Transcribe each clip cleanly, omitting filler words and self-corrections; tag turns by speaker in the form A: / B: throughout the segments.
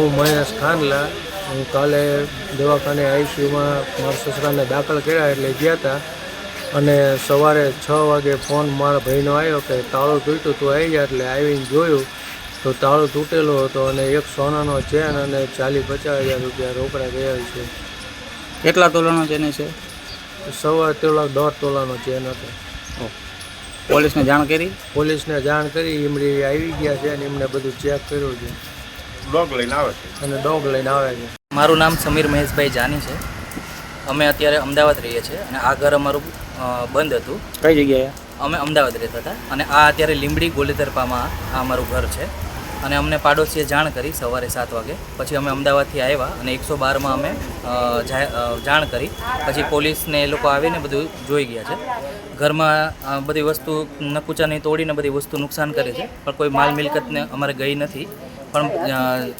A: હું મહેશ ખાનલા. હું કાલે દવાખાને આઈસીયુમાં મારા સસરાને દાખલ કર્યા એટલે ગયા હતા અને સવારે 6 વાગે ફોન મારા ભાઈનો આવ્યો કે તાળું તૂટ્યું તું આવી જાય. એટલે આવીને જોયું તો તાળું તૂટેલો હતો અને એક સોનાનો ચેન અને 40-50 હજાર રૂપિયા રોકડા ગયેલ છે.
B: કેટલા તોલાનો ચેન છે?
A: 1.25 તોલા 1.5 તોલાનો ચેન હતો.
B: પોલીસને જાણ કરી?
A: પોલીસને જાણ કરી, એમરી આવી ગયા છે અને એમને બધું ચેક કર્યું છે.
C: ડોગ લઈને આવે છે
A: અને ડોગ લઈને આવે છે.
D: મારું નામ સમીર મહેશભાઈ જાની છે. અમે અત્યારે અમદાવાદ રહીએ છીએ અને આ ઘર અમારું બંધ હતું.
B: કઈ જગ્યાએ?
D: અમે અમદાવાદ રહેતા હતા અને આ અત્યારે લીંબડી ગોલીતરપામાં આ અમારું ઘર છે. અને અમને પાડોશીએ જાણ કરી સવારે 7 વાગે. પછી અમે અમદાવાદથી આવ્યા અને 112માં અમે જાણ કરી. પછી પોલીસને એ લોકો આવીને બધું જોઈ ગયા છે. ઘરમાં બધી વસ્તુ નકુચાની તોડીને બધી વસ્તુ નુકસાન કરી છે, પણ કોઈ માલ મિલકતને અમારે ગઈ નથી. પણ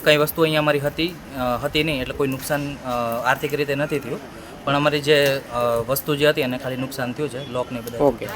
D: કંઈ વસ્તુ અહીંયા અમારી હતી નહીં, એટલે કોઈ નુકસાન આર્થિક રીતે નથી થયું. પણ અમારી જે વસ્તુ જે હતી એને ખાલી નુકસાન થયું છે. લોકને બધા
B: ઓકે.